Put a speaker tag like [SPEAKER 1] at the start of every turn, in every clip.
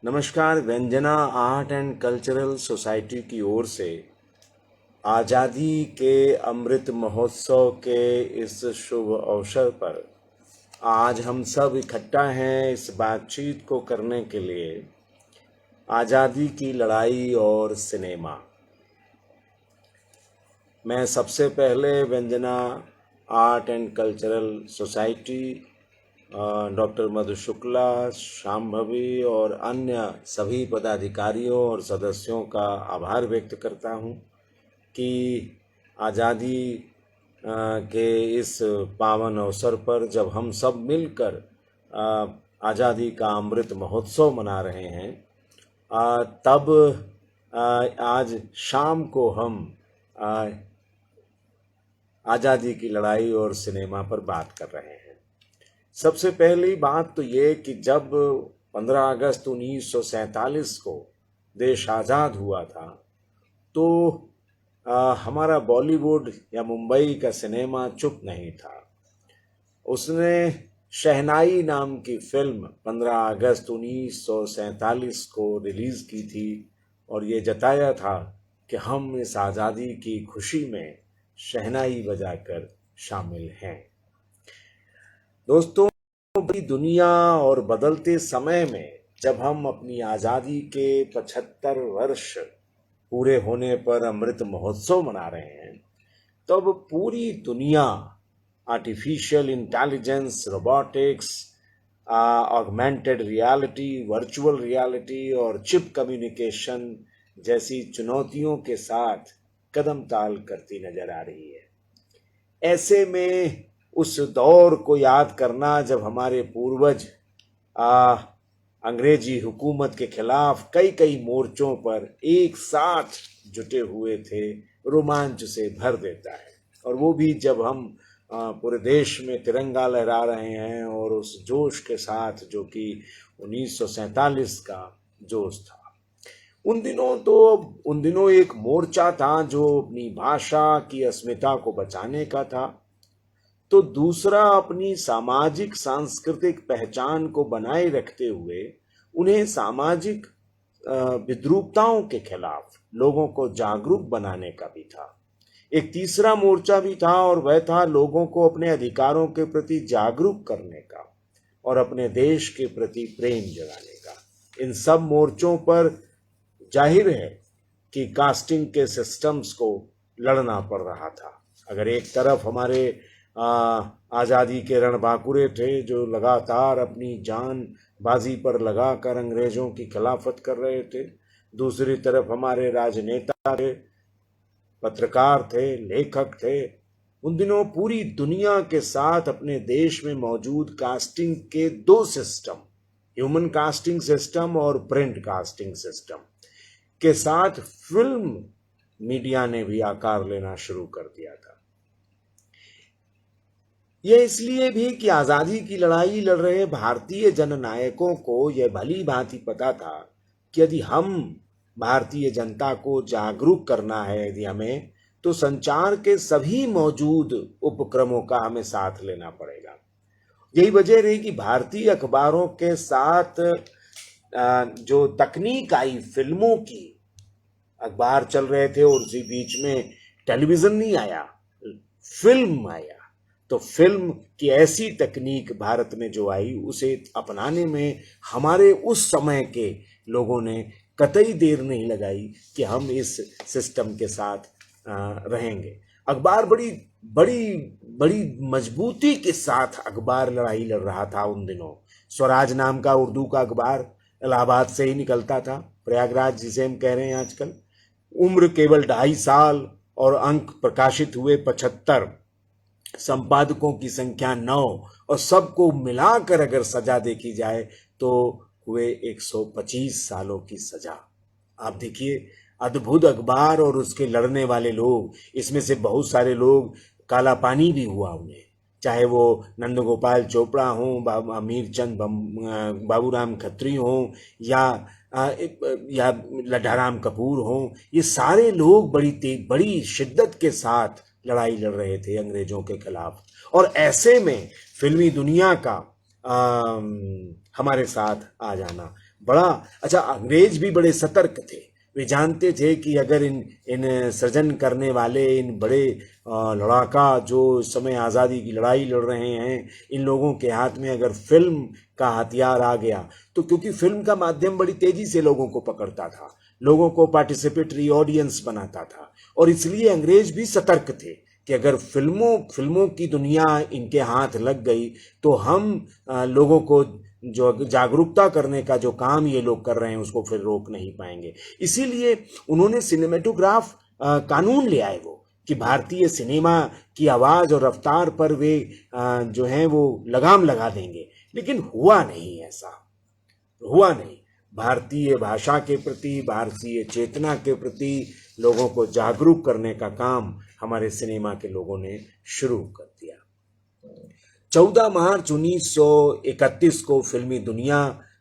[SPEAKER 1] नमस्कार। व्यंजना art and cultural society की ओर से आज़ादी के अमृत महोत्सव के इस शुभ अवसर पर आज हम सब इकट्ठा हैं इस बातचीत को करने के लिए। आज़ादी की लड़ाई और सिनेमा। मैं सबसे पहले Vyanjana art and cultural society, doctor Madhu Shukla, Shambhavi और अन्य सभी पदाधिकारियों और सदस्यों का आभार व्यक्त करता हूँ कि आज़ादी के इस पावन अवसर पर जब हम सब मिलकर आज़ादी का अमृत महोत्सव मना रहे हैं, तब आज शाम को हम आज़ादी की लड़ाई और सिनेमा पर बात कर रहे हैं। सबसे पहली बात तो ये कि जब 15 अगस्त 1947 को देश आज़ाद हुआ था तो हमारा बॉलीवुड या मुंबई का सिनेमा चुप नहीं था। उसने शहनाई नाम की फिल्म 15 अगस्त 1947 को रिलीज़ की थी और ये जताया था कि हम इस आज़ादी की खुशी में शहनाई बजाकर शामिल हैं। दोस्तों, बड़ी दुनिया और बदलते समय में जब हम अपनी आज़ादी के 75 वर्ष पूरे होने पर अमृत महोत्सव मना रहे हैं, तब पूरी दुनिया artificial intelligence, robotics, augmented reality, virtual reality और चिप कम्युनिकेशन जैसी चुनौतियों के साथ कदम ताल करती नजर आ रही है। ऐसे में उस दौर को याद करना जब हमारे पूर्वज अंग्रेजी हुकूमत के खिलाफ कई कई मोर्चों पर एक साथ जुटे हुए थे, रोमांच से भर देता है। और वो भी जब हम पूरे देश में तिरंगा लहरा रहे हैं और उस जोश के साथ जो कि 1947 का जोश था। उन दिनों एक मोर्चा था जो अपनी भाषा की अस्मिता को बचाने का था, तो दूसरा अपनी सामाजिक सांस्कृतिक पहचान को बनाए रखते हुए उन्हें सामाजिक विद्रूपताओं के खिलाफ लोगों को जागरूक बनाने का भी था। एक तीसरा मोर्चा भी था और वह था लोगों को अपने अधिकारों के प्रति जागरूक करने का और अपने देश के प्रति प्रेम जगाने का। इन सब मोर्चों पर जाहिर है कि कास्टिंग के सिस्टम्स को लड़ना पड़ रहा था। अगर एक तरफ हमारे आज़ादी के रणबांकुरे थे जो लगातार अपनी जान बाजी पर लगाकर अंग्रेजों की खिलाफत कर रहे थे, दूसरी तरफ हमारे राजनेता थे, पत्रकार थे, लेखक थे। उन दिनों पूरी दुनिया के साथ अपने देश में मौजूद कास्टिंग के दो सिस्टम, ह्यूमन कास्टिंग सिस्टम और प्रिंट कास्टिंग सिस्टम के साथ फिल्म मीडिया ने भी आकार लेना शुरू कर दिया था। यह इसलिए भी कि आज़ादी की लड़ाई लड़ रहे भारतीय जननायकों को यह भली भांति पता था कि यदि हम भारतीय जनता को जागरूक करना है, यदि हमें, तो संचार के सभी मौजूद उपक्रमों का हमें साथ लेना पड़ेगा। यही वजह रही कि भारतीय अखबारों के साथ जो तकनीक आई फिल्मों की, अखबार चल रहे थे और उसी बीच में टेलीविजन नहीं आया, फिल्म आया। तो फिल्म की ऐसी तकनीक भारत में जो आई, उसे अपनाने में हमारे उस समय के लोगों ने कतई देर नहीं लगाई कि हम इस सिस्टम के साथ रहेंगे। अखबार बड़ी बड़ी बड़ी मजबूती के साथ अखबार लड़ाई लड़ रहा था उन दिनों। स्वराज नाम का उर्दू का अखबार इलाहाबाद से ही निकलता था, प्रयागराज जिसे हम कह रहे हैं आजकल। उम्र केवल 2.5 साल और अंक प्रकाशित हुए 75, संपादकों की संख्या 9 और सबको मिलाकर अगर सजा देखी जाए तो हुए 125 सालों की सजा। आप देखिए, अद्भुत अखबार और उसके लड़ने वाले लोग, इसमें से बहुत सारे लोग काला पानी भी हुआ उन्हें, चाहे वो नंदगोपाल चोपड़ा हों, मीरचंद बाबूराम खत्री हों या लड्ढाराम कपूर हों। ये सारे लोग बड़ी शिद्दत के साथ लड़ाई लड़ रहे थे अंग्रेजों के खिलाफ। और ऐसे में फिल्मी दुनिया का हमारे साथ आ जाना, बड़ा अच्छा, अंग्रेज भी बड़े सतर्क थे। वे जानते थे कि अगर इन इन सृजन करने वाले इन बड़े लड़ाका जो इस समय आज़ादी की लड़ाई लड़ रहे हैं, इन लोगों के हाथ में अगर फिल्म का हथियार आ गया, तो क्योंकि फिल्म का माध्यम बड़ी तेजी से लोगों को पकड़ता था, लोगों को पार्टिसिपेटरी ऑडियंस बनाता था, और इसलिए अंग्रेज भी सतर्क थे कि अगर फिल्मों की दुनिया इनके हाथ लग गई तो हम लोगों को जो जागरूकता करने का जो काम ये लोग कर रहे हैं उसको फिर रोक नहीं पाएंगे। इसीलिए उन्होंने सिनेमेटोग्राफ कानून ले आए वो, कि भारतीय सिनेमा की आवाज़ और रफ्तार पर वे जो हैं वो लगाम लगा देंगे। लेकिन हुआ नहीं, ऐसा हुआ नहीं। भारतीय भाषा के प्रति, भारतीय चेतना के प्रति लोगों को जागरूक करने का काम हमारे सिनेमा के लोगों ने शुरू कर दिया। 14 मार्च 1931 को फिल्मी दुनिया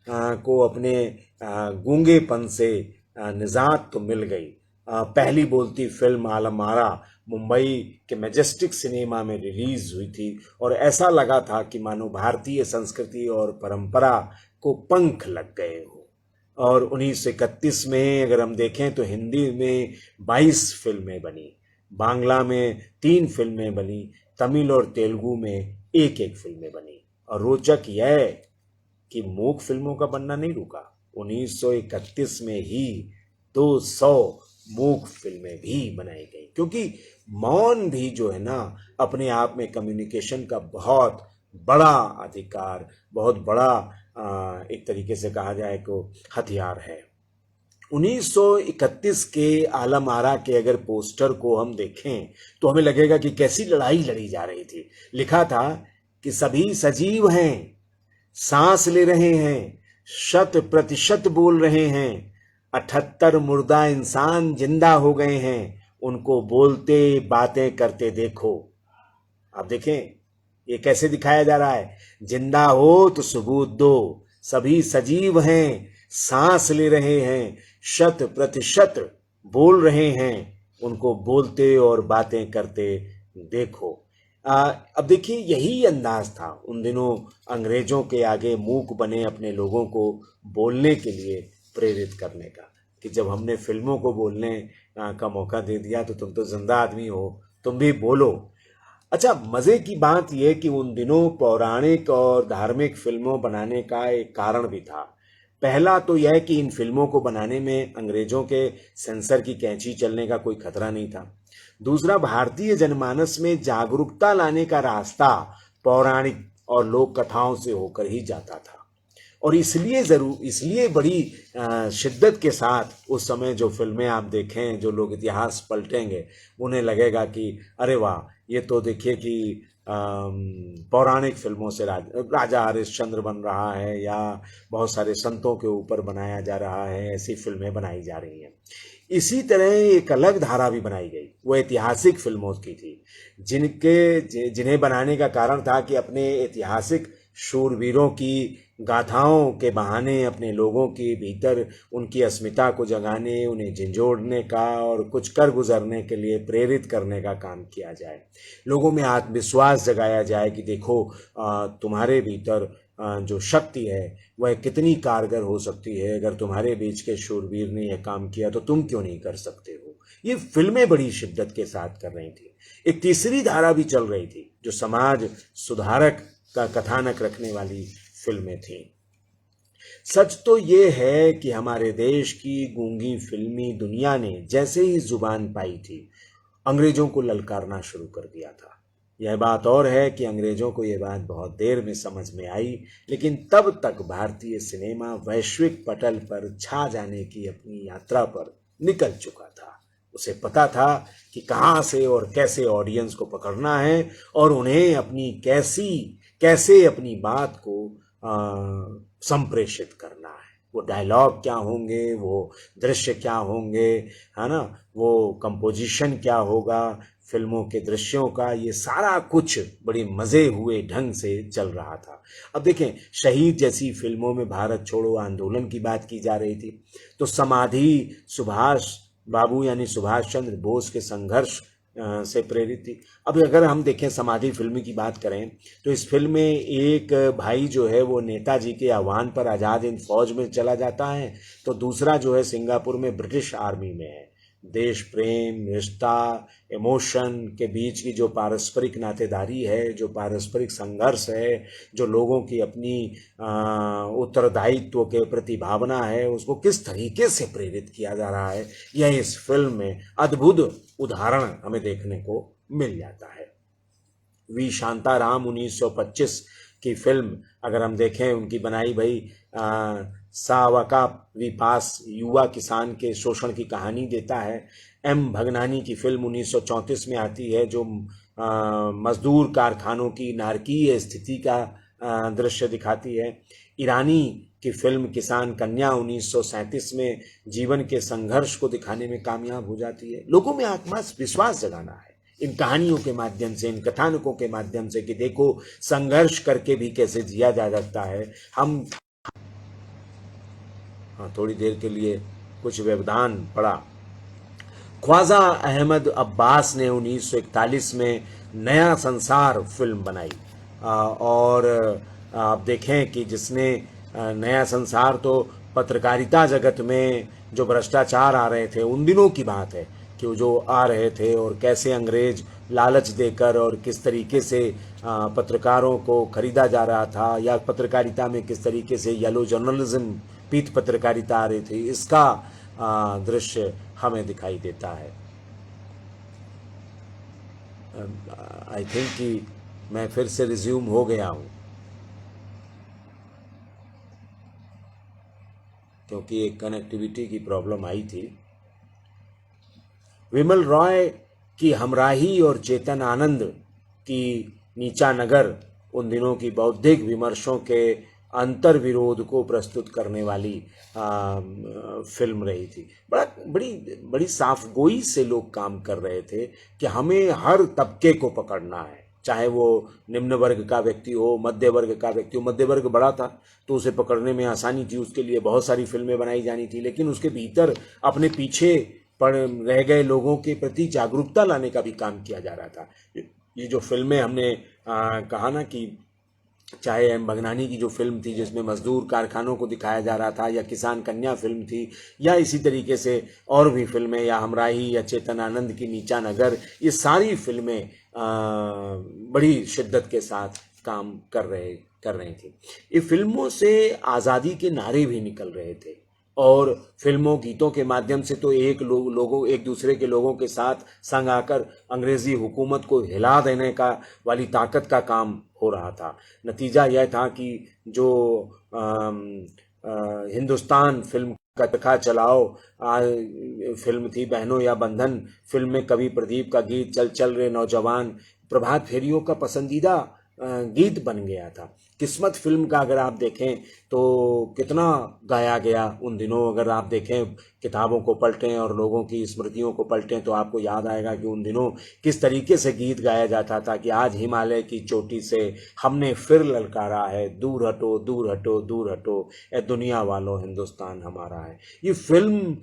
[SPEAKER 1] को अपने गूंगेपन से निजात तो मिल गई। पहली बोलती फिल्म आलम आरा मुंबई के मैजेस्टिक सिनेमा में रिलीज हुई थी, और ऐसा लगा था कि मानो भारतीय संस्कृति और परंपरा को पंख लग गए हो। और 1931 में अगर हम देखें तो हिंदी में 22 फिल्में बनी, बांग्ला में 3 फिल्में बनी, तमिल और तेलुगु में एक फिल्में बनी। और रोचक यह कि मूक फिल्मों का बनना नहीं रुका। 1931 में ही 200 मूक फिल्में भी बनाई गई, क्योंकि मौन भी जो है ना अपने आप में कम्युनिकेशन का बहुत बड़ा अधिकार, बहुत बड़ा एक तरीके से कहा जाए तो हथियार है। 1931 के आलम आरा के अगर पोस्टर को हम देखें तो हमें लगेगा कि कैसी लड़ाई लड़ी जा रही थी। लिखा था कि सभी सजीव हैं, सांस ले रहे हैं, 100% बोल रहे हैं, 78 मुर्दा इंसान जिंदा हो गए हैं, उनको बोलते बातें करते देखो। आप देखें ये कैसे दिखाया जा रहा है, जिंदा हो तो सबूत दो, सभी सजीव हैं, सांस ले रहे हैं, 100% बोल रहे हैं, उनको बोलते और बातें करते देखो। अब देखिए यही अंदाज था उन दिनों अंग्रेजों के आगे मूक बने अपने लोगों को बोलने के लिए प्रेरित करने का, कि जब हमने फिल्मों को बोलने का मौका दे दिया तो तुम तो जिंदा आदमी हो, तुम भी बोलो। अच्छा, मज़े की बात यह कि उन दिनों पौराणिक और धार्मिक फिल्मों बनाने का एक कारण भी था। पहला तो यह कि इन फिल्मों को बनाने में अंग्रेजों के सेंसर की कैंची चलने का कोई खतरा नहीं था। दूसरा, भारतीय जनमानस में जागरूकता लाने का रास्ता पौराणिक और लोक कथाओं से होकर ही जाता था, और इसलिए बड़ी शिद्दत के साथ उस समय जो फिल्में आप देखें, जो लोग इतिहास पलटेंगे उन्हें लगेगा कि अरे वाह, ये तो देखिए कि पौराणिक फिल्मों से राजा हरिश्चंद्र बन रहा है, या बहुत सारे संतों के ऊपर बनाया जा रहा है, ऐसी फिल्में बनाई जा रही हैं। इसी तरह एक अलग धारा भी बनाई गई, वो ऐतिहासिक फिल्मों की थी, जिन्हें बनाने का कारण था कि अपने ऐतिहासिक शूरवीरों की गाथाओं के बहाने अपने लोगों के भीतर उनकी अस्मिता को जगाने, उन्हें झंझोड़ने का और कुछ कर गुजरने के लिए प्रेरित करने का काम किया जाए। लोगों में आत्मविश्वास जगाया जाए कि देखो तुम्हारे भीतर जो शक्ति है वह कितनी कारगर हो सकती है, अगर तुम्हारे बीच के शूरवीर ने यह काम किया तो तुम क्यों नहीं कर सकते हो। ये फिल्में बड़ी शिद्दत के साथ कर रही थी। एक तीसरी धारा भी चल रही थी जो समाज सुधारक का कथानक रखने वाली फिल्में थीं। सच तो ये है कि हमारे देश की गूंगी फिल्मी दुनिया ने जैसे ही जुबान पाई थी, अंग्रेजों को ललकारना शुरू कर दिया था। यह बात और है कि अंग्रेजों को यह बात बहुत देर में समझ में आई, लेकिन तब तक भारतीय सिनेमा वैश्विक पटल पर छा जाने की अपनी यात्रा पर निकल चुका था। उसे पता था कि कहाँ से और कैसे ऑडियंस को पकड़ना है, और उन्हें कैसे अपनी बात को संप्रेषित करना है। वो डायलॉग क्या होंगे, वो दृश्य क्या होंगे, है ना, वो कंपोजिशन क्या होगा फिल्मों के दृश्यों का, ये सारा कुछ बड़े मज़े हुए ढंग से चल रहा था। अब देखें, शहीद जैसी फिल्मों में भारत छोड़ो आंदोलन की बात की जा रही थी, तो समाधि सुभाष बाबू यानी सुभाष चंद्र बोस के संघर्ष से प्रेरित थी। अब अगर हम देखें समाधि फिल्म की बात करें तो इस फिल्म में एक भाई जो है वो नेताजी के आह्वान पर आज़ाद हिंद फौज में चला जाता है, तो दूसरा जो है सिंगापुर में ब्रिटिश आर्मी में है। देश प्रेम, रिश्ता, इमोशन के बीच की जो पारस्परिक नातेदारी है, जो पारस्परिक संघर्ष है, जो लोगों की अपनी उत्तरदायित्व के प्रति भावना है, उसको किस तरीके से प्रेरित किया जा रहा है, यह इस फिल्म में अद्भुत उदाहरण हमें देखने को मिल जाता है। वी शांताराम 1925 की फिल्म अगर हम देखें, उनकी बनाई भाई सावका विपास युवा किसान के शोषण की कहानी देता है। एम भगनानी की फिल्म 1934 में आती है जो मजदूर कारखानों की नारकीय स्थिति का दृश्य दिखाती है। ईरानी की फिल्म किसान कन्या 1937 में जीवन के संघर्ष को दिखाने में कामयाब हो जाती है। लोगों में आत्मविश्वास जगाना है इन कहानियों के माध्यम से, इन कथानकों के माध्यम से कि देखो संघर्ष करके भी कैसे जिया जा सकता है। हम थोड़ी देर के लिए कुछ व्यवधान पड़ा। ख्वाजा अहमद अब्बास ने 1941 में नया संसार फिल्म बनाई और आप देखें कि जिसने नया संसार तो पत्रकारिता जगत में जो भ्रष्टाचार आ रहे थे उन दिनों की बात है कि वो जो आ रहे थे और कैसे अंग्रेज लालच देकर और किस तरीके से पत्रकारों को खरीदा जा रहा था, या पत्रकारिता में किस तरीके से येलो जर्नलिज्म, पीठ पत्रकारिता आ रही थी, इसका दृश्य हमें दिखाई देता है। आई थिंक कि मैं फिर से रिज्यूम हो गया हूँ क्योंकि एक कनेक्टिविटी की प्रॉब्लम आई थी। विमल रॉय की हमराही और चेतन आनंद की नीचा नगर उन दिनों की बौद्धिक विमर्शों के अंतर विरोध को प्रस्तुत करने वाली फिल्म रही थी। बड़ी साफगोई से लोग काम कर रहे थे कि हमें हर तबके को पकड़ना है, चाहे वो निम्न वर्ग का व्यक्ति हो, मध्य वर्ग का व्यक्ति हो। मध्य वर्ग बड़ा था तो उसे पकड़ने में आसानी थी, उसके लिए बहुत सारी फिल्में बनाई जानी थी, लेकिन उसके भीतर अपने पीछे पड़ रह गए लोगों के प्रति जागरूकता लाने का भी काम किया जा रहा था। ये जो फिल्में हमने कहा ना कि चाहे एम भगनानी की जो फिल्म थी जिसमें मजदूर कारखानों को दिखाया जा रहा था, या किसान कन्या फिल्म थी, या इसी तरीके से और भी फिल्में, या हमराही या चेतन आनंद की नीचा नगर, ये सारी फिल्में बड़ी शिद्दत के साथ काम कर रही थी। ये फिल्मों से आज़ादी के नारे भी निकल रहे थे और फिल्मों गीतों के माध्यम से तो एक दूसरे के लोगों के साथ संग आकर अंग्रेजी हुकूमत को हिला देने का वाली ताकत का काम हो रहा था। नतीजा यह था कि जो हिंदुस्तान फिल्म का चरखा चलाओ फिल्म थी, बहनों या बंधन फिल्म में कवि प्रदीप का गीत चल चल रे नौजवान प्रभात फेरियों का पसंदीदा गीत बन गया था। किस्मत फिल्म का अगर आप देखें तो कितना गाया गया उन दिनों। अगर आप देखें, किताबों को पलटें और लोगों की स्मृतियों को पलटें तो आपको याद आएगा कि उन दिनों किस तरीके से गीत गाया जाता था कि आज हिमालय की चोटी से हमने फिर ललकारा है, दूर हटो दूर हटो दूर हटो, ए दुनिया वालों हिंदुस्तान हमारा है। ये फिल्म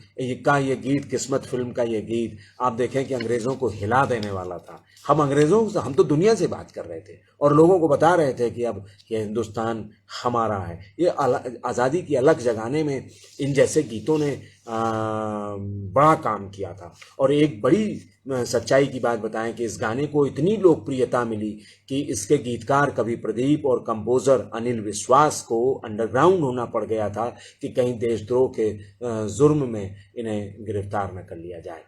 [SPEAKER 1] का ये गीत, किस्मत फिल्म का ये गीत आप देखें कि अंग्रेज़ों को हिला देने वाला था। हम तो दुनिया से बात कर रहे थे और लोगों को बता रहे थे कि अब ये हिंदुस्तान हमारा है। ये आज़ादी की अलग जगाने में इन जैसे गीतों ने बड़ा काम किया था। और एक बड़ी सच्चाई की बात बताएं कि इस गाने को इतनी लोकप्रियता मिली कि इसके गीतकार कवि प्रदीप और कंपोजर अनिल विश्वास को अंडरग्राउंड होना पड़ गया था कि कहीं देशद्रोह के जुर्म में इन्हें गिरफ्तार न कर लिया जाए।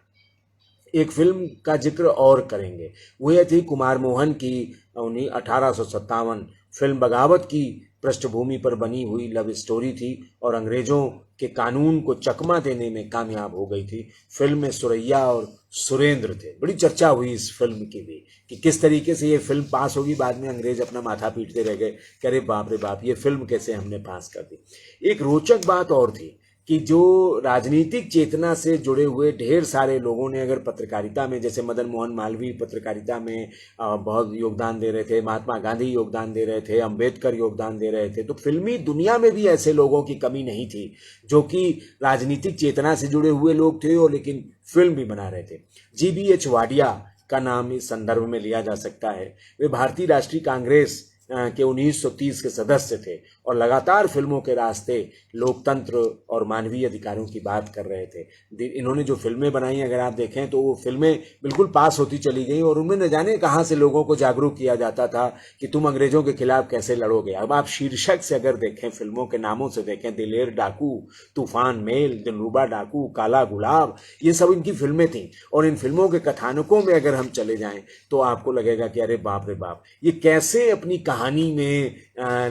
[SPEAKER 1] एक फिल्म का जिक्र और करेंगे, वो ये थी कुमार मोहन की 1857 फिल्म बगावत की पृष्ठभूमि पर बनी हुई लव स्टोरी थी और अंग्रेजों के कानून को चकमा देने में कामयाब हो गई थी। फिल्म में सुरैया और सुरेंद्र थे। बड़ी चर्चा हुई इस फिल्म की भी कि किस तरीके से ये फिल्म पास होगी। बाद में अंग्रेज अपना माथा पीटते रह गए कि अरे बाप रे बाप, ये फिल्म कैसे हमने पास कर दी। एक रोचक बात और थी कि जो राजनीतिक चेतना से जुड़े हुए ढेर सारे लोगों ने अगर पत्रकारिता में, जैसे मदन मोहन मालवीय पत्रकारिता में बहुत योगदान दे रहे थे, महात्मा गांधी योगदान दे रहे थे, अंबेडकर योगदान दे रहे थे, तो फिल्मी दुनिया में भी ऐसे लोगों की कमी नहीं थी जो कि राजनीतिक चेतना से जुड़े हुए लोग थे और लेकिन फिल्म भी बना रहे थे। GBH वाडिया का नाम इस संदर्भ में लिया जा सकता है। वे भारतीय राष्ट्रीय कांग्रेस के 1930 के सदस्य थे और लगातार फिल्मों के रास्ते लोकतंत्र और मानवीय अधिकारों की बात कर रहे थे। इन्होंने जो फिल्में बनाई, अगर आप देखें तो वो फिल्में बिल्कुल पास होती चली गई और उनमें न जाने कहाँ से लोगों को जागरूक किया जाता था कि तुम अंग्रेजों के खिलाफ कैसे लड़ोगे। अब आप शीर्षक से अगर देखें, फिल्मों के नामों से देखें, दिलेर डाकू, तूफान मेल, दिलरुबा डाकू, काला गुलाब, ये सब इनकी फिल्में थीं। और इन फिल्मों के कथानकों में अगर हम चले जाएं तो आपको लगेगा कि अरे बाप रे बाप, ये कैसे अपनी कहानी में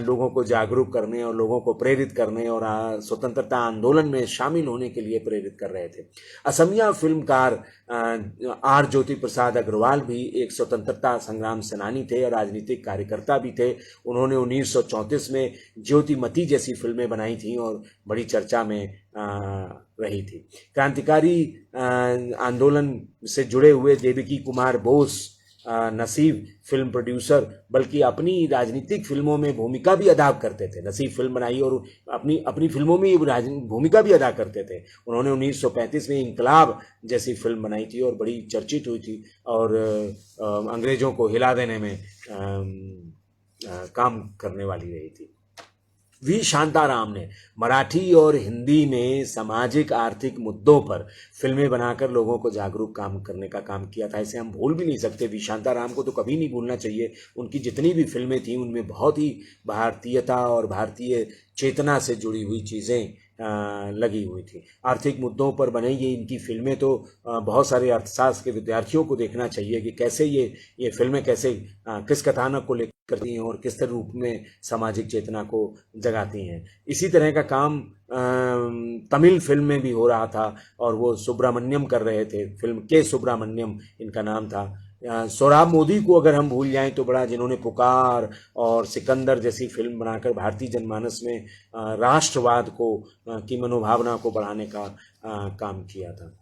[SPEAKER 1] लोगों को जागरूक करने और लोगों को प्रेरित करने और स्वतंत्रता आंदोलन में शामिल होने के लिए प्रेरित कर रहे थे। असमिया फिल्मकार आर ज्योति प्रसाद अग्रवाल भी एक स्वतंत्रता संग्राम सेनानी थे और राजनीतिक कार्यकर्ता भी थे। उन्होंने 1934 में ज्योतिमती जैसी फिल्में बनाई थी और बड़ी चर्चा में रही थी। क्रांतिकारी आंदोलन से जुड़े हुए देवकी कुमार बोस नसीब फिल्म प्रोड्यूसर, बल्कि अपनी राजनीतिक फिल्मों में भूमिका भी अदा करते थे। नसीब फिल्म बनाई और अपनी फिल्मों में भूमिका भी अदा करते थे। उन्होंने 1935 में इंकलाब जैसी फिल्म बनाई थी और बड़ी चर्चित हुई थी और अंग्रेजों को हिला देने में काम करने वाली रही थी। वी शांताराम ने मराठी और हिंदी में सामाजिक आर्थिक मुद्दों पर फिल्में बनाकर लोगों को जागरूक काम करने का काम किया था। इसे हम भूल भी नहीं सकते। वी शांताराम को तो कभी नहीं भूलना चाहिए। उनकी जितनी भी फिल्में थीं उनमें बहुत ही भारतीयता और भारतीय चेतना से जुड़ी हुई चीज़ें लगी हुई थी। आर्थिक मुद्दों पर बनी ये इनकी फिल्में तो बहुत सारे अर्थशास्त्र के विद्यार्थियों को देखना चाहिए कि कैसे ये फिल्में कैसे किस कथानक को लेकर करती हैं और किस रूप में सामाजिक चेतना को जगाती हैं। इसी तरह का काम तमिल फिल्म में भी हो रहा था और वो सुब्रमण्यम कर रहे थे। फिल्म के सुब्रमण्यम इनका नाम था। सोहराब मोदी को अगर हम भूल जाएं तो बड़ा, जिन्होंने पुकार और सिकंदर जैसी फिल्म बनाकर भारतीय जनमानस में राष्ट्रवाद की मनोभावना को बढ़ाने का काम किया था।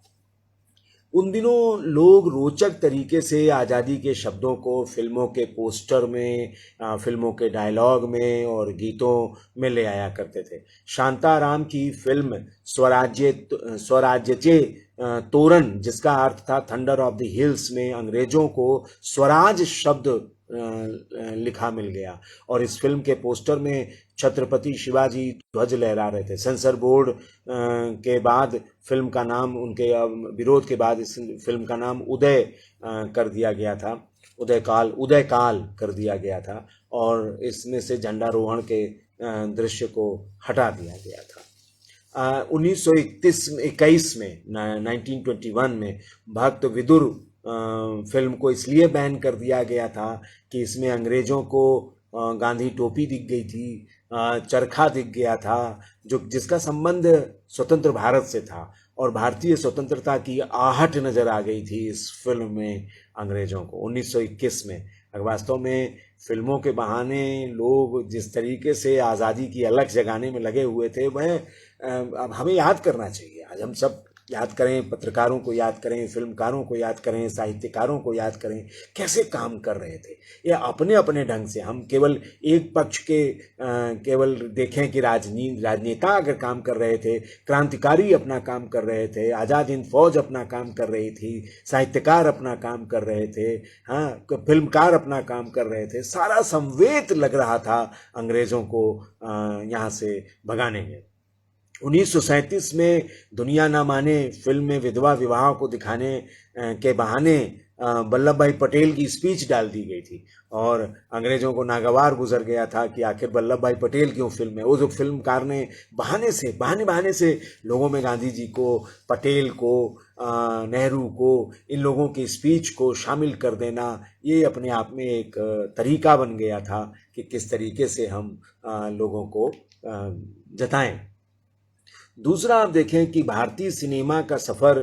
[SPEAKER 1] उन दिनों लोग रोचक तरीके से आज़ादी के शब्दों को फिल्मों के पोस्टर में, फिल्मों के डायलॉग में और गीतों में ले आया करते थे। शांताराम की फिल्म स्वराज्यचे तोरण, जिसका अर्थ था थंडर ऑफ द हिल्स, में अंग्रेजों को स्वराज शब्द लिखा मिल गया और इस फिल्म के पोस्टर में छत्रपति शिवाजी ध्वज लहरा रहे थे। सेंसर बोर्ड के बाद फिल्म का नाम, उनके विरोध के बाद इस फिल्म का नाम उदय कर दिया गया था, उदयकाल कर दिया गया था और इसमें से झंडारोहण के दृश्य को हटा दिया गया था। 1921 में 1921 में भक्त विदुर फिल्म को इसलिए बैन कर दिया गया था कि इसमें अंग्रेजों को गांधी टोपी दिख गई थी, चरखा दिख गया था, जिसका संबंध स्वतंत्र भारत से था और भारतीय स्वतंत्रता की आहट नजर आ गई थी इस फिल्म में अंग्रेजों को 1921 में। वास्तव में फिल्मों के बहाने लोग जिस तरीके से आज़ादी की अलख जगाने में लगे हुए थे, वह अब हमें याद करना चाहिए। आज हम सब याद करें, पत्रकारों को याद करें, फिल्मकारों को याद करें, साहित्यकारों को याद करें, कैसे काम कर रहे थे ये अपने अपने ढंग से। हम केवल एक पक्ष के केवल देखें कि राजनेता अगर काम कर रहे थे, क्रांतिकारी अपना काम कर रहे थे, आज़ाद हिंद फौज अपना काम कर रही थी, साहित्यकार अपना काम कर रहे थे, हाँ, फिल्मकार अपना काम कर रहे थे, सारा समवेत लग रहा था अंग्रेज़ों को यहाँ से भगाने में। 1937 में दुनिया ना माने फिल्म में विधवा विवाह को दिखाने के बहाने वल्लभ भाई पटेल की स्पीच डाल दी गई थी और अंग्रेजों को नागवार गुजर गया था कि आखिर वल्लभ भाई पटेल क्यों फिल्म में। वो जो फिल्मकार ने बहाने से लोगों में गांधी जी को, पटेल को, नेहरू को, इन लोगों की स्पीच को शामिल कर देना, ये अपने आप में एक तरीका बन गया था कि किस तरीके से हम लोगों को जताएं। दूसरा, आप देखें कि भारतीय सिनेमा का सफ़र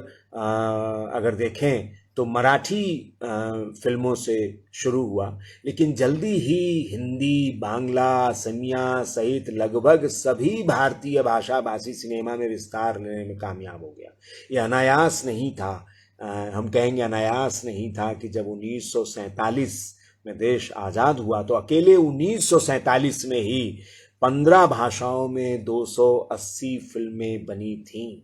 [SPEAKER 1] अगर देखें तो मराठी फिल्मों से शुरू हुआ, लेकिन जल्दी ही हिंदी, बांग्ला, असमिया सहित लगभग सभी भारतीय भाषा भाषी सिनेमा में विस्तार लेने में कामयाब हो गया। यह अनायास नहीं था, हम कहेंगे अनायास नहीं था कि जब 1947 में देश आज़ाद हुआ तो अकेले 1947 में ही 15 भाषाओं में 280 फिल्में बनी थीं।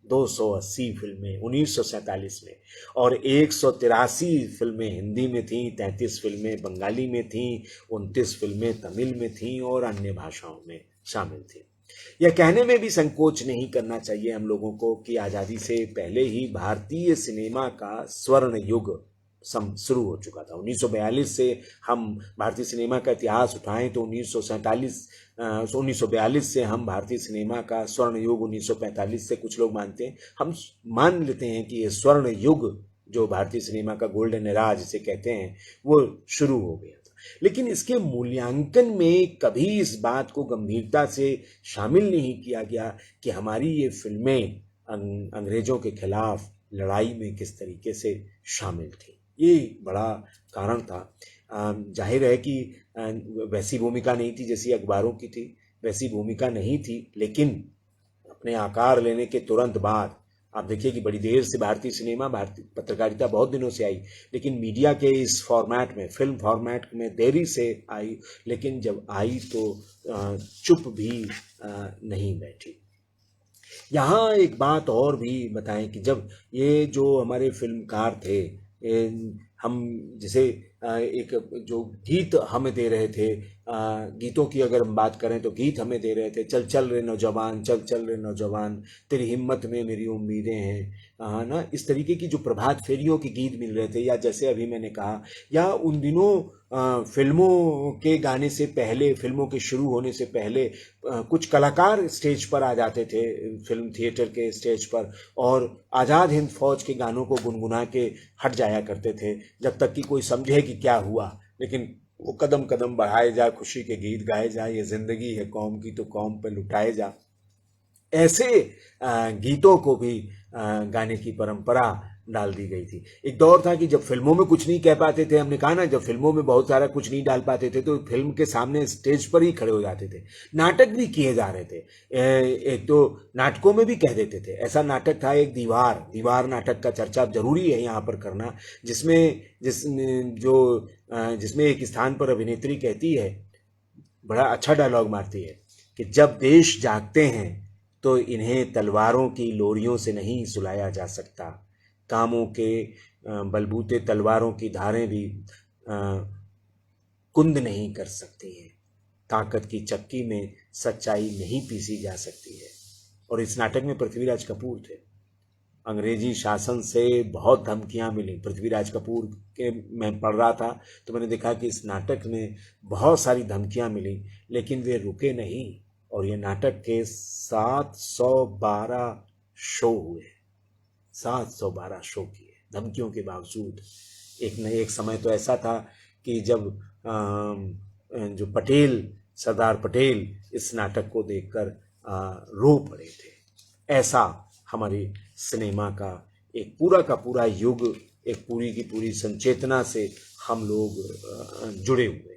[SPEAKER 1] 280 फिल्में 1947 में, और 183 फिल्में हिंदी में थीं, 33 फिल्में बंगाली में थीं, 29 फिल्में तमिल में थीं और अन्य भाषाओं में शामिल थीं। यह कहने में भी संकोच नहीं करना चाहिए हम लोगों को कि आज़ादी से पहले ही भारतीय सिनेमा का स्वर्ण युग शुरू हो चुका था। 1942 से हम भारतीय सिनेमा का इतिहास उठाएं तो 1942 से हम भारतीय सिनेमा का स्वर्ण युग, 1945 से कुछ लोग मानते हैं, हम मान लेते हैं कि ये स्वर्ण युग जो भारतीय सिनेमा का गोल्डन एरा जिसे कहते हैं वो शुरू हो गया था। लेकिन इसके मूल्यांकन में कभी इस बात को गंभीरता से शामिल नहीं किया गया कि हमारी ये फिल्में अंग्रेजों के खिलाफ लड़ाई में किस तरीके से शामिल थी। ये बड़ा कारण था। जाहिर है कि वैसी भूमिका नहीं थी जैसी अखबारों की थी, वैसी भूमिका नहीं थी, लेकिन अपने आकार लेने के तुरंत बाद आप देखिए कि बड़ी देर से भारतीय सिनेमा, भारतीय पत्रकारिता बहुत दिनों से आई, लेकिन मीडिया के इस फॉर्मेट में, फिल्म फॉर्मेट में देरी से आई, लेकिन जब आई तो चुप भी नहीं बैठी। यहाँ एक बात और भी बताएं कि जब ये जो हमारे फिल्मकार थे, हम जैसे एक जो गीत हमें दे रहे थे, गीतों की अगर हम बात करें तो गीत हमें दे रहे थे, चल चल रे नौजवान, चल चल रे नौजवान, तेरी हिम्मत में मेरी उम्मीदें हैं, ना, इस तरीके की जो प्रभात फेरियों के गीत मिल रहे थे, या जैसे अभी मैंने कहा, या उन दिनों फिल्मों के गाने से पहले, फिल्मों के शुरू होने से पहले कुछ कलाकार स्टेज पर आ जाते थे, फिल्म थिएटर के स्टेज पर, और आज़ाद हिंद फौज के गानों को गुनगुना के हट जाया करते थे जब तक कि कोई समझे कि क्या हुआ। लेकिन वो कदम कदम बढ़ाए जा, खुशी के गीत गाए जा, ये जिंदगी है कौम की तो कौम पे लुटाए जा, ऐसे गीतों को भी गाने की परंपरा डाल दी गई थी। एक दौर था कि जब फिल्मों में कुछ नहीं कह पाते थे, हमने कहा ना, जब फिल्मों में बहुत सारा कुछ नहीं डाल पाते थे तो फिल्म के सामने स्टेज पर ही खड़े हो जाते थे, नाटक भी किए जा रहे थे। एक तो नाटकों में भी कह देते थे। ऐसा नाटक था एक दीवार नाटक का चर्चा जरूरी है यहाँ पर करना, जिसमें एक स्थान पर अभिनेत्री कहती है, बड़ा अच्छा डायलॉग मारती है, कि जब देश जागते हैं तो इन्हें तलवारों की लोरियों से नहीं सुलाया जा सकता, कामों के बलबूते तलवारों की धारें भी कुंद नहीं कर सकती हैं, ताकत की चक्की में सच्चाई नहीं पीसी जा सकती है। और इस नाटक में पृथ्वीराज कपूर थे। अंग्रेजी शासन से बहुत धमकियां मिली। पृथ्वीराज कपूर के मैं पढ़ रहा था तो मैंने देखा कि इस नाटक में बहुत सारी धमकियां मिली, लेकिन वे रुके नहीं, और ये नाटक के 712 शो हुए, 712 शो किए धमकियों के बावजूद। एक समय तो ऐसा था कि जब जो सरदार पटेल इस नाटक को देखकर रो पड़े थे। ऐसा हमारे सिनेमा का एक पूरा का पूरा युग, एक पूरी की पूरी संचेतना से हम लोग जुड़े हुए हैं।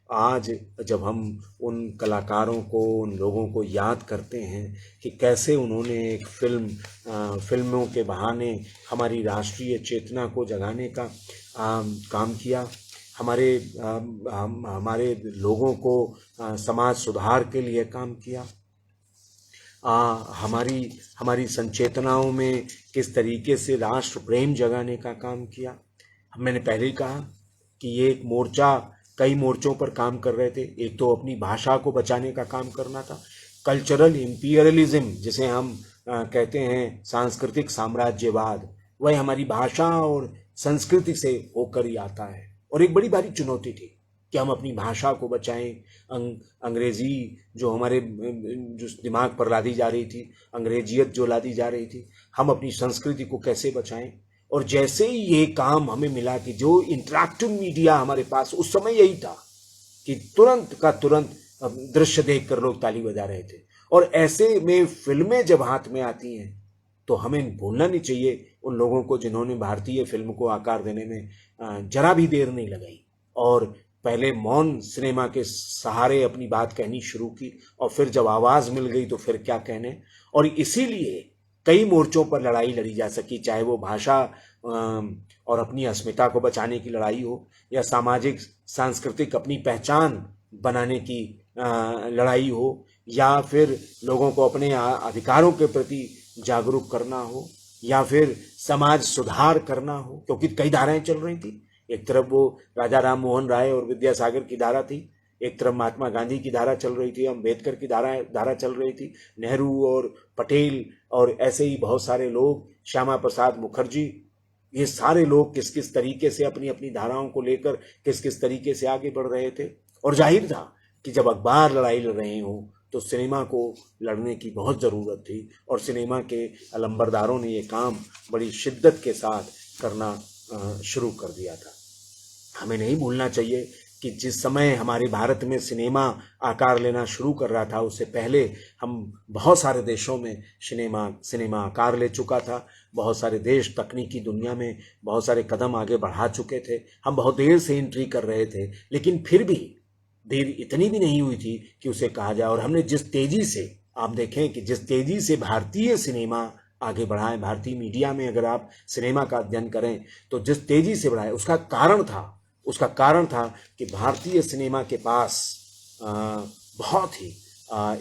[SPEAKER 1] आज जब हम उन कलाकारों को, उन लोगों को याद करते हैं कि कैसे उन्होंने एक फिल्मों के बहाने हमारी राष्ट्रीय चेतना को जगाने का काम किया, हमारे लोगों को समाज सुधार के लिए काम किया, हमारी संचेतनाओं में किस तरीके से राष्ट्र प्रेम जगाने का काम किया। मैंने पहले ही कहा कि ये एक मोर्चा कई मोर्चों पर काम कर रहे थे। एक तो अपनी भाषा को बचाने का काम करना था, कल्चरल इंपीरियलिज्म जिसे हम कहते हैं, सांस्कृतिक साम्राज्यवाद, वह हमारी भाषा और संस्कृति से होकर ही आता है। और एक बड़ी भारी चुनौती थी कि हम अपनी भाषा को बचाएं। अंग्रेजी जो हमारे जो दिमाग पर लादी जा रही थी, अंग्रेजियत जो लादी जा रही थी, हम अपनी संस्कृति को कैसे बचाएं। और जैसे ही ये काम हमें मिला कि जो इंटरैक्टिव मीडिया हमारे पास उस समय यही था कि तुरंत का तुरंत दृश्य देखकर लोग ताली बजा रहे थे, और ऐसे में फिल्में जब हाथ में आती हैं तो हमें भूलना नहीं चाहिए उन लोगों को जिन्होंने भारतीय फिल्म को आकार देने में जरा भी देर नहीं लगाई, और पहले मौन सिनेमा के सहारे अपनी बात कहनी शुरू की, और फिर जब आवाज़ मिल गई तो फिर क्या कहने। और इसीलिए कई मोर्चों पर लड़ाई लड़ी जा सकी, चाहे वो भाषा और अपनी अस्मिता को बचाने की लड़ाई हो, या सामाजिक सांस्कृतिक अपनी पहचान बनाने की लड़ाई हो, या फिर लोगों को अपने अधिकारों के प्रति जागरूक करना हो या फिर समाज सुधार करना हो, क्योंकि कई धाराएं चल रही थी। एक तरफ वो राजा राम मोहन राय और विद्यासागर की धारा थी, एक तरफ महात्मा गांधी की धारा चल रही थी, अम्बेडकर की धारा चल रही थी, नेहरू और पटेल और ऐसे ही बहुत सारे लोग, श्यामा प्रसाद मुखर्जी, ये सारे लोग किस किस तरीके से अपनी अपनी धाराओं को लेकर किस किस तरीके से आगे बढ़ रहे थे। और जाहिर था कि जब अखबार लड़ाई लड़ रहे हों तो सिनेमा को लड़ने की बहुत ज़रूरत थी, और सिनेमा के अलंबरदारों ने ये काम बड़ी शिद्दत के साथ करना शुरू कर दिया था। हमें नहीं भूलना चाहिए कि जिस समय हमारे भारत में सिनेमा आकार लेना शुरू कर रहा था, उससे पहले हम बहुत सारे देशों में सिनेमा आकार ले चुका था। बहुत सारे देश तकनीकी दुनिया में बहुत सारे कदम आगे बढ़ा चुके थे। हम बहुत देर से एंट्री कर रहे थे, लेकिन फिर भी देर इतनी भी नहीं हुई थी कि उसे कहा जाए। और हमने जिस तेजी से, आप देखें कि जिस तेजी से भारतीय सिनेमा आगे बढ़ा है, भारतीय मीडिया में अगर आप सिनेमा का अध्ययन करें तो जिस तेजी से बढ़ा है, उसका कारण था कि भारतीय सिनेमा के पास बहुत ही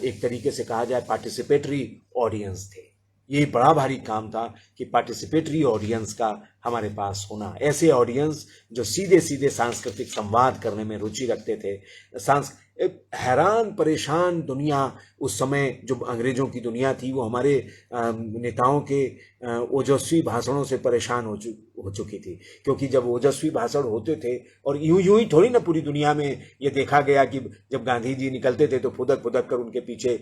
[SPEAKER 1] एक तरीके से कहा जाए पार्टिसिपेटरी ऑडियंस थे। ये बड़ा भारी काम था कि पार्टिसिपेटरी ऑडियंस का हमारे पास होना, ऐसे ऑडियंस जो सीधे सीधे सांस्कृतिक संवाद करने में रुचि रखते थे। हैरान परेशान दुनिया उस समय, जो अंग्रेजों की दुनिया थी, वो हमारे नेताओं के ओजस्वी भाषणों से परेशान हो चुकी थी। क्योंकि जब ओजस्वी भाषण होते थे, और यूं ही थोड़ी ना पूरी दुनिया में ये देखा गया कि जब गांधी जी निकलते थे तो फुदक फुदक कर उनके पीछे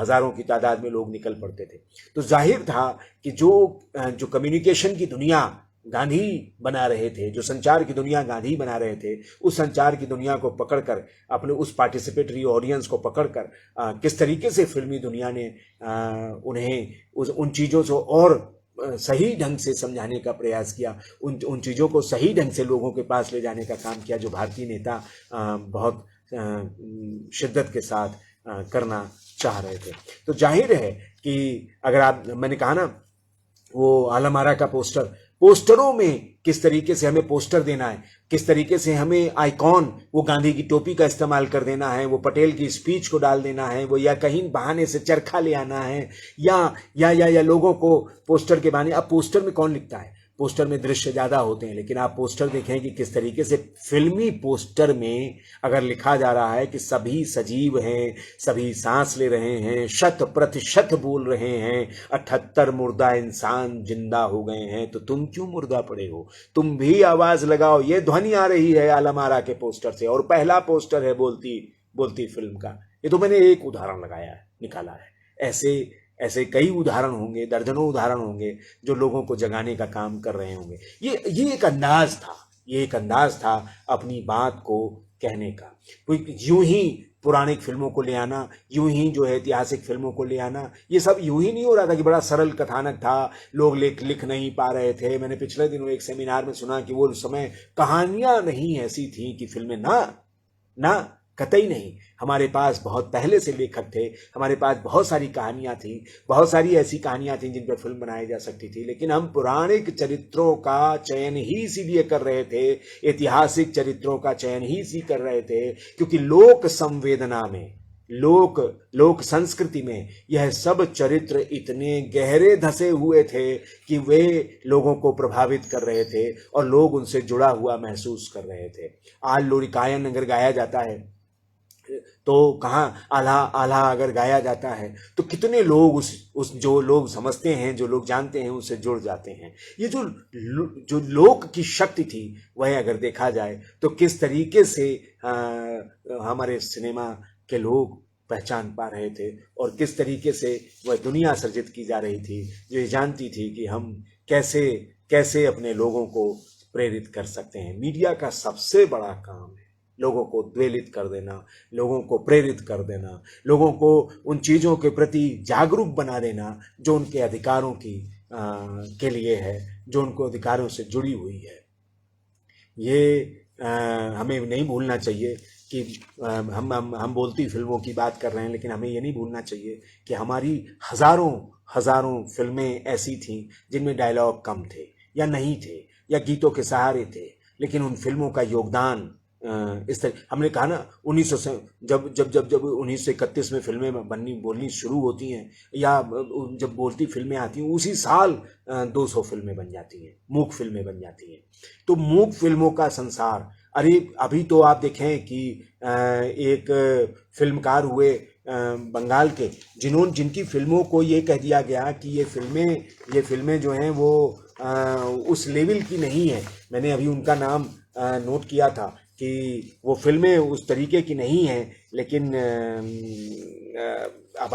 [SPEAKER 1] हजारों की तादाद में लोग निकल पड़ते थे। तो जाहिर था कि जो कम्युनिकेशन की दुनिया गांधी बना रहे थे, जो संचार की दुनिया गांधी बना रहे थे, उस संचार की दुनिया को पकड़कर, अपने उस पार्टिसिपेटरी ऑडियंस को पकड़कर किस तरीके से फिल्मी दुनिया ने उन्हें उन चीज़ों को और सही ढंग से समझाने का प्रयास किया, उन चीज़ों को सही ढंग से लोगों के पास ले जाने का काम किया, जो भारतीय नेता बहुत शिद्दत के साथ करना चाह रहे थे। तो जाहिर है कि अगर मैंने कहा ना, वो आलम-आरा का पोस्टरों में किस तरीके से हमें पोस्टर देना है, किस तरीके से हमें आइकॉन, वो गांधी की टोपी का इस्तेमाल कर देना है, वो पटेल की स्पीच को डाल देना है, वो या कहीं बहाने से चरखा ले आना है, या लोगों को पोस्टर के बहाने। अब पोस्टर में कौन लिखता है? पोस्टर में दृश्य ज़्यादा होते हैं, लेकिन आप पोस्टर देखें कि किस तरीके से फिल्मी पोस्टर में अगर लिखा जा रहा है कि सभी सजीव हैं, सभी सांस ले रहे हैं, 100% बोल रहे हैं, 78 मुर्दा इंसान जिंदा हो गए हैं, तो तुम क्यों मुर्दा पड़े हो, तुम भी आवाज लगाओ, ये ध्वनि आ रही है आलम-आरा के पोस्टर से। और पहला पोस्टर है बोलती फिल्म का। ये तो मैंने एक उदाहरण निकाला है। ऐसे कई उदाहरण होंगे, दर्जनों उदाहरण होंगे जो लोगों को जगाने का काम कर रहे होंगे। ये एक अंदाज था अपनी बात को कहने का। कोई यूं ही पुरानी फिल्मों को ले आना, यूं ही जो है ऐतिहासिक फिल्मों को ले आना, ये सब यूं ही नहीं हो रहा था कि बड़ा सरल कथानक था, लोग लिख नहीं पा रहे थे। मैंने पिछले दिनों एक सेमिनार में सुना कि वो समय कहानियां नहीं ऐसी थी कि फिल्में ना कतई नहीं। हमारे पास बहुत पहले से लेखक थे, हमारे पास बहुत सारी कहानियां थी, बहुत सारी ऐसी कहानियां थी जिन पर फिल्म बनाई जा सकती थी, लेकिन हम पौराणिक चरित्रों का चयन ही इसीलिए कर रहे थे, ऐतिहासिक चरित्रों का चयन ही इसी कर रहे थे क्योंकि लोक संवेदना में, लोक संस्कृति में यह सब चरित्र इतने गहरे धसे हुए थे कि वे लोगों को प्रभावित कर रहे थे और लोग उनसे जुड़ा हुआ महसूस कर रहे थे। आज लोरिकायन अगर गाया जाता है तो कहाँ आल्हा अगर गाया जाता है तो कितने लोग उस जो लोग समझते हैं, जो लोग जानते हैं, उससे जुड़ जाते हैं। ये जो लोक की शक्ति थी वह अगर देखा जाए तो किस तरीके से हमारे सिनेमा के लोग पहचान पा रहे थे और किस तरीके से वह दुनिया सर्जित की जा रही थी जो ये जानती थी कि हम कैसे अपने लोगों को प्रेरित कर सकते हैं। मीडिया का सबसे बड़ा काम है लोगों को उद्वेलित कर देना, लोगों को प्रेरित कर देना, लोगों को उन चीज़ों के प्रति जागरूक बना देना जो उनके अधिकारों के लिए है, जो उनको अधिकारों से जुड़ी हुई है। ये हमें नहीं भूलना चाहिए कि हम बोलती फिल्मों की बात कर रहे हैं, लेकिन हमें ये नहीं भूलना चाहिए कि हमारी हजारों फिल्में ऐसी थीं जिनमें डायलॉग कम थे या नहीं थे या गीतों के सहारे थे, लेकिन उन फिल्मों का योगदान इस तरह हमने कहा ना 1900 से जब 1931 में फिल्में बननी बोलनी शुरू होती हैं या जब बोलती फिल्में आती हैं उसी साल 200 फिल्में बन जाती हैं, मूक फिल्में बन जाती हैं। तो मूक फिल्मों का संसार, अरे अभी तो आप देखें कि एक फिल्मकार हुए बंगाल के जिनकी फिल्मों को ये कह दिया गया कि ये फिल्में जो हैं वो उस लेवल की नहीं है। मैंने अभी उनका नाम नोट किया था कि वो फिल्में उस तरीके की नहीं हैं, लेकिन अब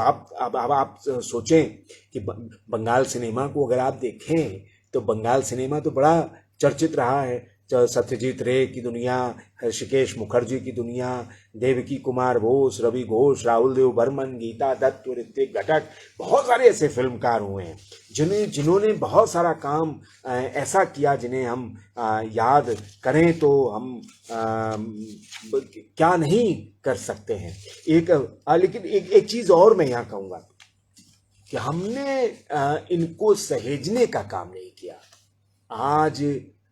[SPEAKER 1] आप सोचें कि बंगाल सिनेमा को अगर आप देखें तो बंगाल सिनेमा तो बड़ा चर्चित रहा है। सत्यजीत रे की दुनिया, ऋषिकेश मुखर्जी की दुनिया, देवकी कुमार बोस, रवि घोष, राहुल देव बर्मन, गीता दत्त, ऋतिक घटक, बहुत सारे ऐसे फिल्मकार हुए हैं जिन्होंने बहुत सारा काम ऐसा किया जिन्हें हम याद करें तो हम क्या नहीं कर सकते हैं। लेकिन एक चीज़ और मैं यहाँ कहूँगा कि हमने इनको सहेजने का काम नहीं किया। आज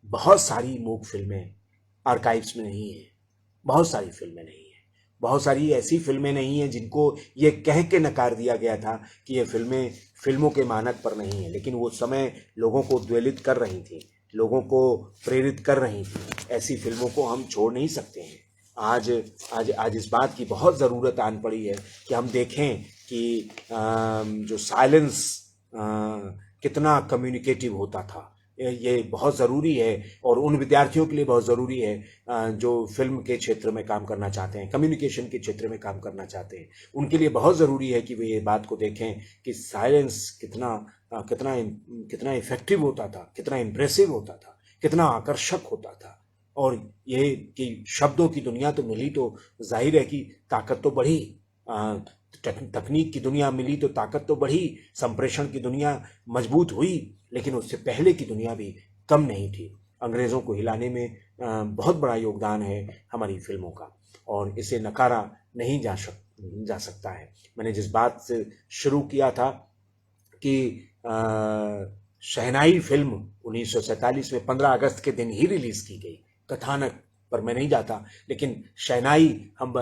[SPEAKER 1] बहुत सारी मूक फिल्में आर्काइव्स में नहीं है, बहुत सारी फिल्में नहीं हैं, बहुत सारी ऐसी फिल्में नहीं हैं जिनको ये कह के नकार दिया गया था कि ये फिल्में फिल्मों के मानक पर नहीं है, लेकिन वो समय लोगों को उद्वेलित कर रही थी, लोगों को प्रेरित कर रही थी। ऐसी फिल्मों को हम छोड़ नहीं सकते हैं। आज इस बात की बहुत ज़रूरत आन पड़ी है कि हम देखें कि जो साइलेंस कितना कम्युनिकेटिव होता था, ये बहुत ज़रूरी है। और उन विद्यार्थियों के लिए बहुत ज़रूरी है जो फिल्म के क्षेत्र में काम करना चाहते हैं, कम्युनिकेशन के क्षेत्र में काम करना चाहते हैं, उनके लिए बहुत ज़रूरी है कि वे ये बात को देखें कि साइलेंस कितना इफ़ेक्टिव होता था, कितना इम्प्रेसिव होता था, कितना आकर्षक होता था। और ये कि शब्दों की दुनिया तो मिली तो जाहिर है कि ताकत तो बढ़ी, तकनीक की दुनिया मिली तो ताकत तो बढ़ी, संप्रेषण की दुनिया मजबूत हुई, लेकिन उससे पहले की दुनिया भी कम नहीं थी। अंग्रेज़ों को हिलाने में बहुत बड़ा योगदान है हमारी फिल्मों का, और इसे नकारा नहीं जा सकता है। मैंने जिस बात से शुरू किया था कि शहनाई फिल्म 1947 में 15 अगस्त के दिन ही रिलीज़ की गई। कथानक पर मैं नहीं जाता, लेकिन शहनाई हम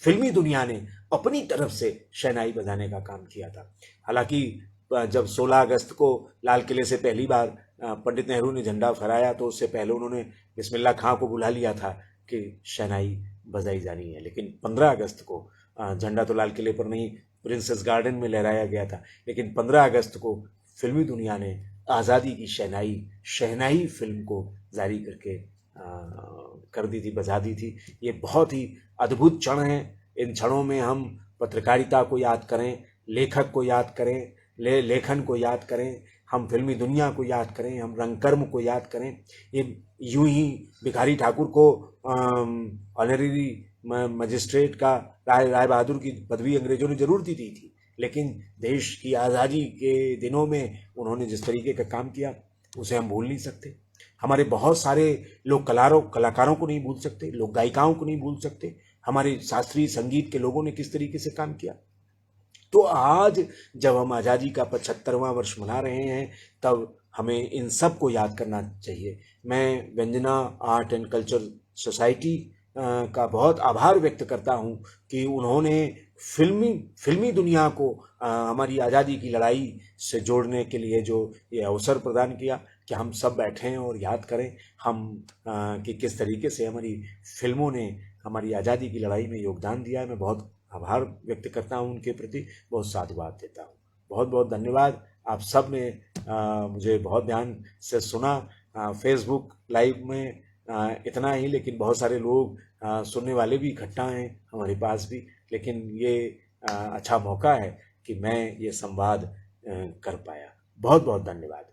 [SPEAKER 1] फिल्मी दुनिया ने अपनी तरफ से शहनाई बजाने का काम किया था। हालांकि जब 16 अगस्त को लाल किले से पहली बार पंडित नेहरू ने झंडा फहराया तो उससे पहले उन्होंने बिस्मिल्लाह खां को बुला लिया था कि शहनाई बजाई जानी है। लेकिन 15 अगस्त को झंडा तो लाल किले पर नहीं, प्रिंसेस गार्डन में लहराया गया था, लेकिन 15 अगस्त को फिल्मी दुनिया ने आज़ादी की शहनाई फिल्म को जारी करके कर दी थी, बजा दी थी। ये बहुत ही अद्भुत क्षण है। इन क्षणों में हम पत्रकारिता को याद करें, लेखक को याद करें, लेखन को याद करें, हम फिल्मी दुनिया को याद करें, हम रंगकर्म को याद करें। ये यूं ही भिखारी ठाकुर को ऑनरेरी मजिस्ट्रेट का राय बहादुर की पदवी अंग्रेजों ने जरूर दी थी, लेकिन देश की आज़ादी के दिनों में उन्होंने जिस तरीके का काम किया उसे हम भूल नहीं सकते। हमारे बहुत सारे लोग कलाकारों को नहीं भूल सकते, लोग गायिकाओं को नहीं भूल सकते। हमारे शास्त्रीय संगीत के लोगों ने किस तरीके से काम किया। तो आज जब हम आज़ादी का 75वां वर्ष मना रहे हैं तब हमें इन सब को याद करना चाहिए। मैं व्यंजना आर्ट एंड कल्चर सोसाइटी का बहुत आभार व्यक्त करता हूं कि उन्होंने फिल्मी दुनिया को हमारी आज़ादी की लड़ाई से जोड़ने के लिए जो ये अवसर प्रदान किया कि हम सब बैठें और याद करें कि किस तरीके से हमारी फिल्मों ने हमारी आज़ादी की लड़ाई में योगदान दिया है। मैं बहुत आभार व्यक्त करता हूं उनके प्रति, बहुत साधुवाद देता हूं। बहुत बहुत धन्यवाद। आप सब ने मुझे बहुत ध्यान से सुना। फेसबुक लाइव में इतना ही, लेकिन बहुत सारे लोग सुनने वाले भी इकट्ठा हैं हमारे पास भी, लेकिन ये अच्छा मौका है कि मैं ये संवाद कर पाया। बहुत बहुत धन्यवाद।